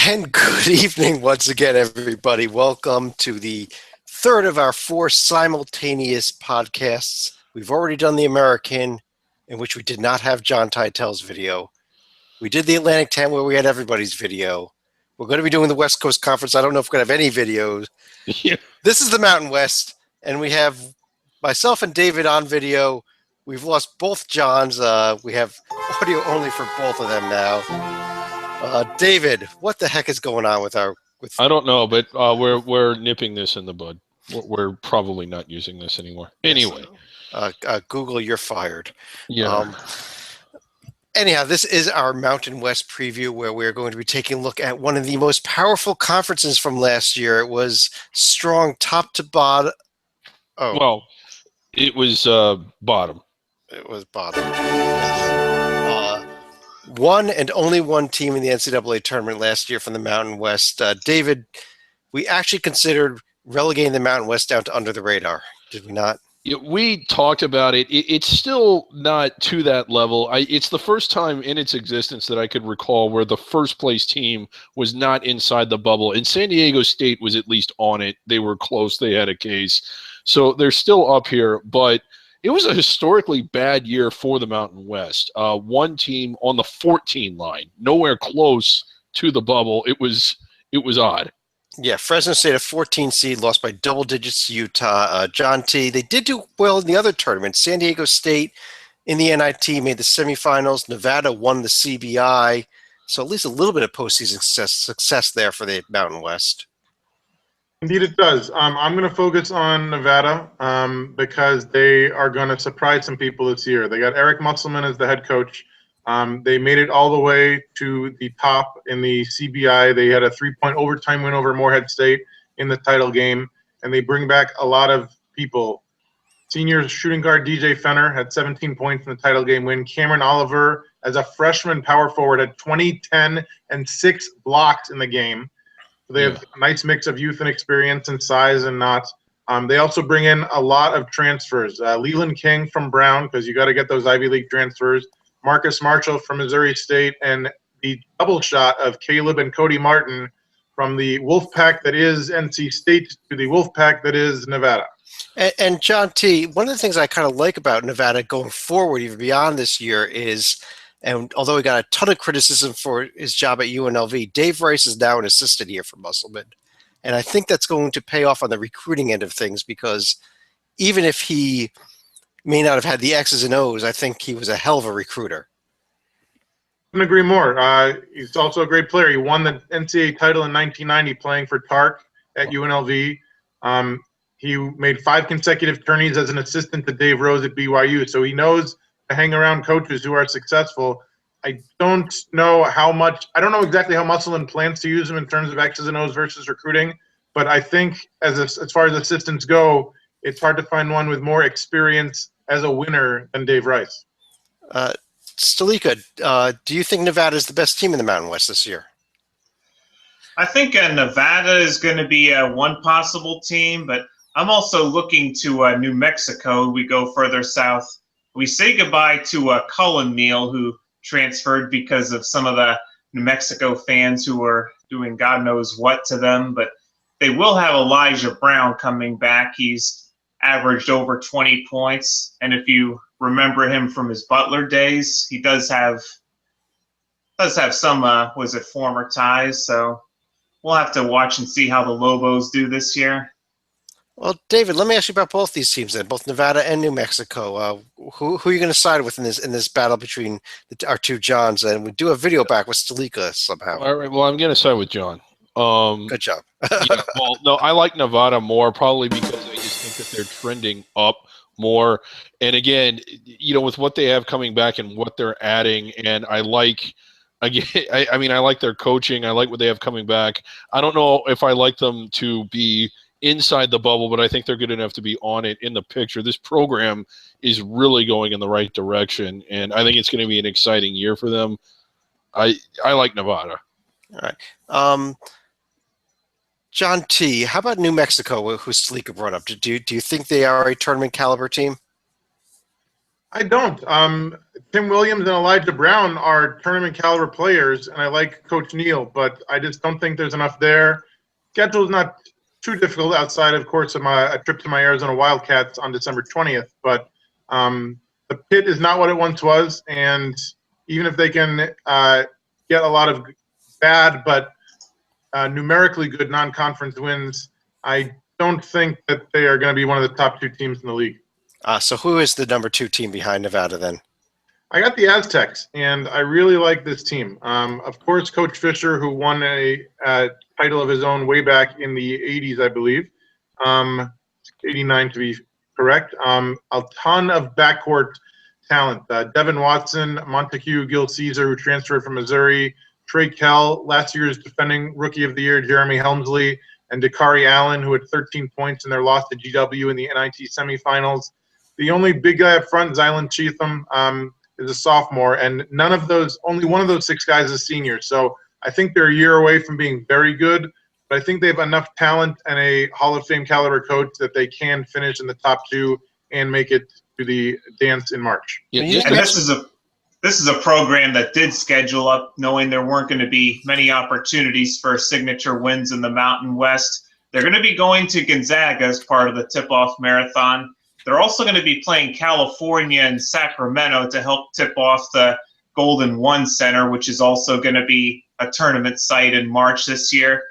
And good evening once again, everybody. Welcome to the third of our four simultaneous podcasts. We've already done the American, in which we did not have John Titel's video. We did the Atlantic 10, where we had everybody's video. We're going to be doing the West Coast Conference. I don't know if we're going to have any videos. Yeah. This is the Mountain West, and we have myself and David on video. We've lost both Johns. We have audio only for both of them now. David, what the heck is going on with our? I don't know, but we're nipping this in the bud. We're probably not using this anymore. Anyway, Google, you're fired. Yeah. Anyhow, this is our Mountain West preview, where we're going to be taking a look at one of the most powerful conferences from last year. It was strong top to bottom. Oh, well, it was bottom. It was bottom. One and only one team in the NCAA tournament last year from the Mountain West. David, we actually considered relegating the Mountain West down to under the radar, did we not? Yeah, we talked about it. It's still not to that level. It's the first time in its existence that I could recall where the first place team was not inside the bubble. And San Diego State was at least on it. They were close. They had a case. So they're still up here, but it was a historically bad year for the Mountain West. One team on the 14 line, nowhere close to the bubble. It was odd. Yeah, Fresno State, a 14 seed, lost by double digits to Utah. John T., they did do well in the other tournaments. San Diego State in the NIT made the semifinals. Nevada won the CBI. So at least a little bit of postseason success there for the Mountain West. Indeed, it does. I'm going to focus on Nevada because they are going to surprise some people this year. They got Eric Musselman as the head coach. They made it all the way to the top in the CBI. They had a 3-point overtime win over Morehead State in the title game, and they bring back a lot of people. Senior shooting guard DJ Fenner had 17 points in the title game win. Cameron Oliver, as a freshman power forward, had 20, 10, and 6 blocks in the game. So they have a nice mix of youth and experience and size and not. They also bring in a lot of transfers. Leland King from Brown, because you got to get those Ivy League transfers. Marcus Marshall from Missouri State, and the double shot of Caleb and Cody Martin from the Wolfpack that is NC State to the Wolfpack that is Nevada. And John T., one of the things I kind of like about Nevada going forward, even beyond this year, is, and although he got a ton of criticism for his job at UNLV, Dave Rice is now an assistant here for Musselman. And I think that's going to pay off on the recruiting end of things, because even if he may not have had the X's and O's, I think he was a hell of a recruiter. Couldn't agree more. He's also a great player. He won the NCAA title in 1990 playing for Tark at UNLV. He made 5 consecutive tourneys as an assistant to Dave Rose at BYU, so he knows to hang around coaches who are successful. I don't know exactly how Musselman plans to use him in terms of X's and O's versus recruiting, but I think as far as assistants go, it's hard to find one with more experience as a winner than Dave Rice. Stalika, do you think Nevada is the best team in the Mountain West this year? I think Nevada is going to be one possible team, but I'm also looking to New Mexico. We go further south. We say goodbye to Cullen Neal, who transferred because of some of the New Mexico fans who were doing God knows what to them, but they will have Elijah Brown coming back. He's averaged over 20 points, and if you remember him from his Butler days, he does have some former ties, so we'll have to watch and see how the Lobos do this year. Well, David, let me ask you about both these teams then, both Nevada and New Mexico. Who are you going to side with in this battle between our two Johns? And we do a video back with Stalika somehow. All right, well, I'm going to side with John. Good job. Well, no, I like Nevada more, probably because I just think that they're trending up more. And again, with what they have coming back and what they're adding, and I like – again, I mean, I like their coaching. I like what they have coming back. I don't know if I like them to be inside the bubble, but I think they're good enough to be on it in the picture. This program is really going in the right direction, and I think it's going to be an exciting year for them. I like Nevada. All right. John T., how about New Mexico, who Stalika brought up? Do you think they are a tournament caliber team? I don't. Tim Williams and Elijah Brown are tournament caliber players, and I like Coach Neal, but I just don't think there's enough there. Schedule's not too difficult outside, of course, of a trip to my Arizona Wildcats on December 20th, but the pit is not what it once was, and even if they can get a lot of bad but numerically good non-conference wins, I don't think that they are going to be one of the top 2 teams in the league. So who is the number 2 team behind Nevada then? I got the Aztecs, and I really like this team. Of course, Coach Fisher, who won a title of his own way back in the 80s, I believe, 89 to be correct. A ton of backcourt talent. Devin Watson, Montague Gil Caesar, who transferred from Missouri, Trey Kell, last year's defending Rookie of the Year, Jeremy Helmsley, and Dakari Allen, who had 13 points in their loss to GW in the NIT semifinals. The only big guy up front, Zylan Cheatham, is a sophomore, and only one of those 6 guys is a senior. So I think they're a year away from being very good, but I think they have enough talent and a Hall of Fame caliber coach that they can finish in the top 2 and make it to the dance in March. Yeah, And this is a program that did schedule up knowing there weren't going to be many opportunities for signature wins in the Mountain West. They're going to be going to Gonzaga as part of the tip-off marathon. They're also going to be playing California and Sacramento to help tip off the Golden One Center, which is also going to be a tournament site in March this year.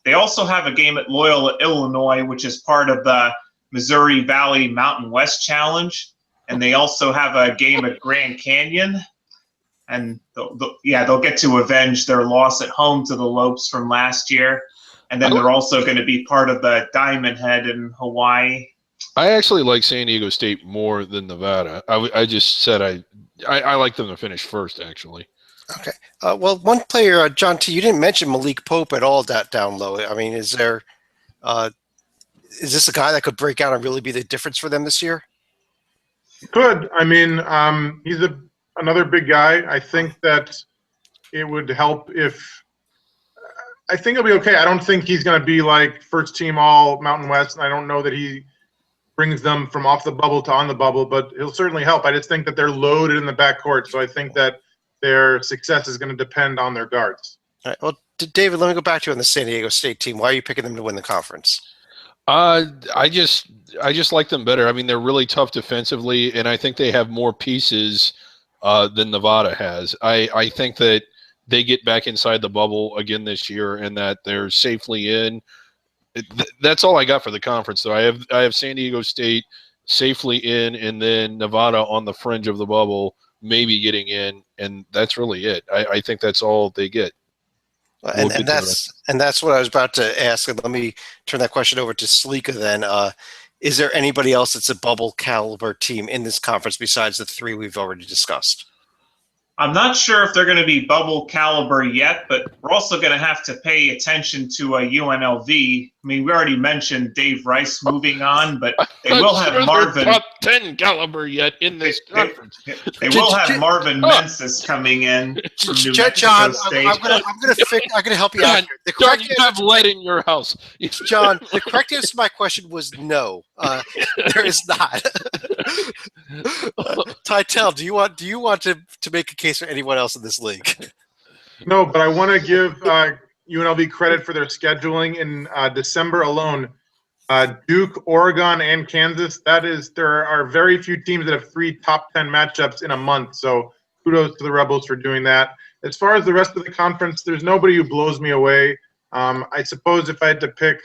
They also have a game at Loyola, Illinois, which is part of the Missouri Valley Mountain West Challenge. And they also have a game at Grand Canyon. And they'll get to avenge their loss at home to the Lopes from last year. And then they're also going to be part of the Diamond Head in Hawaii. I actually like San Diego State more than Nevada. I just said I like them to finish first, actually. Okay. Well, one player, John T., you didn't mention Malik Pope at all down low. I mean, is this a guy that could break out and really be the difference for them this year? Could. I mean, he's another big guy. I think that it would help if – I think it'll be okay. I don't think he's going to be like first team all Mountain West, and I don't know that he brings them from off the bubble to on the bubble, but he'll certainly help. I just think that they're loaded in the backcourt, so I think that their success is going to depend on their guards. All right. Well, David, let me go back to you on the San Diego State team. Why are you picking them to win the conference? I just like them better. I mean, they're really tough defensively, and I think they have more pieces than Nevada has. I think that they get back inside the bubble again this year, and that they're safely in. That's all I got for the conference, though. I have San Diego State safely in, and then Nevada on the fringe of the bubble, maybe getting in, and that's really it. I think that's all they get. And that's what I was about to ask. And let me turn that question over to Slika then. Is there anybody else that's a bubble caliber team in this conference besides the 3 we've already discussed? I'm not sure if they're going to be bubble caliber yet, but we're also going to have to pay attention to UNLV. I mean, we already mentioned Dave Rice moving on, but they will have Marvin. Top 10 caliber yet in this conference. They will have Marvin Mensis coming in from New Mexico John, State. I'm gonna help you out here. The John, correct you have lead in your house. John, the correct answer to my question was no. There is not. Tytel, do you want to make a case for anyone else in this league? No, but I want to give UNLV credit for their scheduling in December alone. Duke, Oregon, and Kansas. There are very few teams that have 3 top 10 matchups in a month. So kudos to the Rebels for doing that. As far as the rest of the conference, there's nobody who blows me away. I suppose if I had to pick,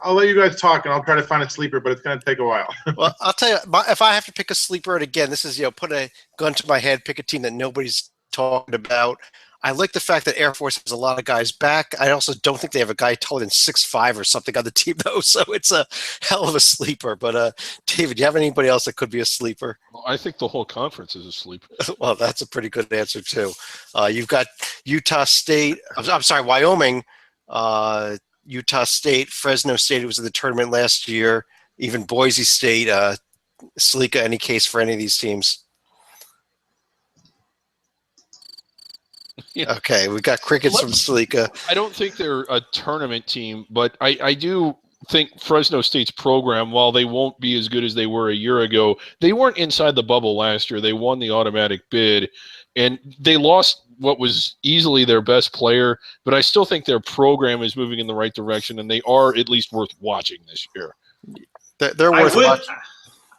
I'll let you guys talk and I'll try to find a sleeper, but it's going to take a while. Well, I'll tell you, if I have to pick a sleeper, and again, this is, put a gun to my head, pick a team that nobody's talking about. I like the fact that Air Force has a lot of guys back. I also don't think they have a guy taller than 6'5" or something on the team, though, so it's a hell of a sleeper. But, David, do you have anybody else that could be a sleeper? Well, I think the whole conference is a sleeper. Well, that's a pretty good answer, too. You've got Utah State. I'm sorry, Wyoming, Utah State, Fresno State, who was in the tournament last year, even Boise State. Slika, any case for any of these teams? Yeah. Okay, we got crickets from Slika. I don't think they're a tournament team, but I do think Fresno State's program, while they won't be as good as they were a year ago, they weren't inside the bubble last year. They won the automatic bid, and they lost what was easily their best player, but I still think their program is moving in the right direction, and they are at least worth watching this year. They're worth watching.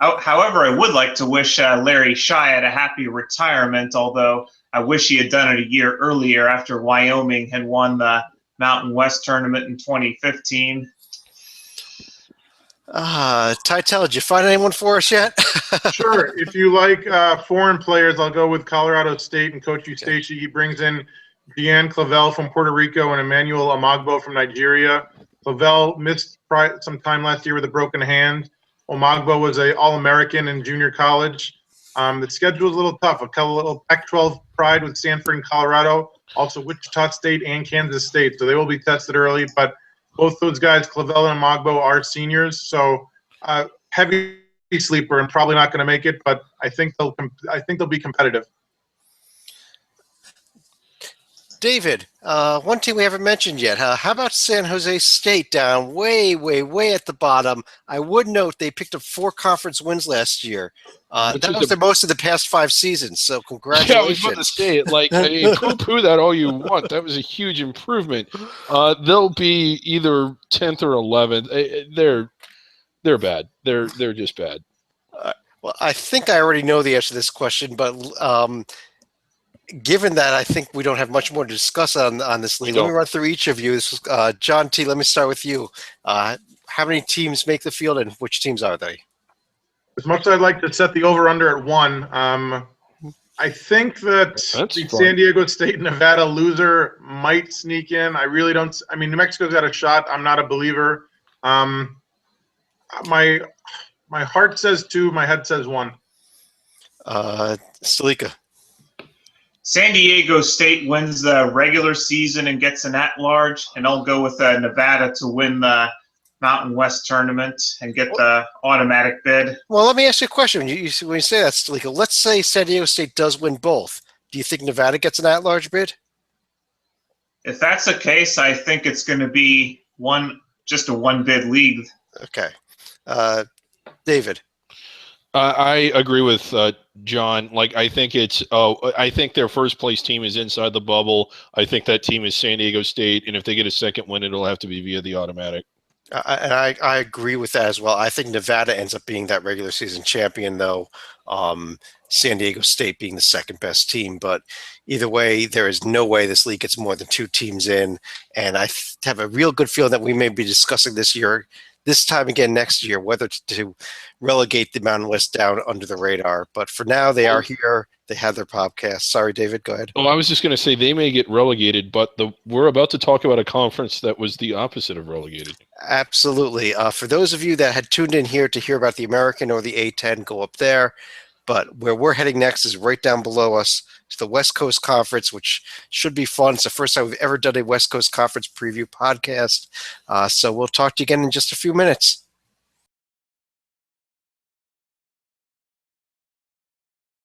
However, I would like to wish Larry Shiat a happy retirement, although I wish he had done it a year earlier after Wyoming had won the Mountain West tournament in 2015. Tytel, did you find anyone for us yet? Sure. If you like foreign players, I'll go with Colorado State and Coach Eustace. He brings in Deanne Clavel from Puerto Rico and Emmanuel Amagbo from Nigeria. Clavel missed some time last year with a broken hand. Omagbo was an All-American in junior college. The schedule is a little tough. A little Pac-12 pride with Stanford and Colorado, also Wichita State and Kansas State. So they will be tested early, but both those guys, Clavel and Amagbo, are seniors. So heavy sleeper and probably not going to make it, but I think they'll be competitive. David, one team we haven't mentioned yet. How about San Jose State down way at the bottom? I would note they picked up 4 conference wins last year. That was the most of the past 5 seasons, so congratulations. Yeah, I was about to say it. Like, I mean, poo-poo that all you want. That was a huge improvement. They'll be either 10th or 11th. They're bad. They're just bad. Well, I think I already know the answer to this question, but given that I think we don't have much more to discuss on this league, let me run through each of you. This is, John T., let me start with you. How many teams make the field, and which teams are they? As much as I'd like to set the over-under at 1, I think that the San Diego State-Nevada loser might sneak in. I really don't – I mean, New Mexico's got a shot. I'm not a believer. My heart says 2. My head says 1. Stalika. San Diego State wins the regular season and gets an at-large, and I'll go with Nevada to win the Mountain West tournament and get the automatic bid. Well, let me ask you a question. When you say that, Stalika, let's say San Diego State does win both. Do you think Nevada gets an at-large bid? If that's the case, I think it's going to be just a one-bid league. Okay. David. I agree with John. Like, I think I think their first place team is inside the bubble. I think that team is San Diego State, and if they get a second win, it'll have to be via the automatic. I agree with that as well. I think Nevada ends up being that regular season champion, though. San Diego State being the second best team. But either way, there is no way this league gets more than 2 teams in. And I have a real good feeling that we may be discussing this time again next year, whether to relegate the Mountain West down under the radar. But for now, they are here. They have their podcast. Sorry, David, go ahead. Oh, I was just going to say they may get relegated, but we're about to talk about a conference that was the opposite of relegated. Absolutely. For those of you that had tuned in here to hear about the American or the A10, go up there. But where we're heading next is right down below us to the West Coast Conference, which should be fun. It's the first time we've ever done a West Coast Conference preview podcast. So we'll talk to you again in just a few minutes.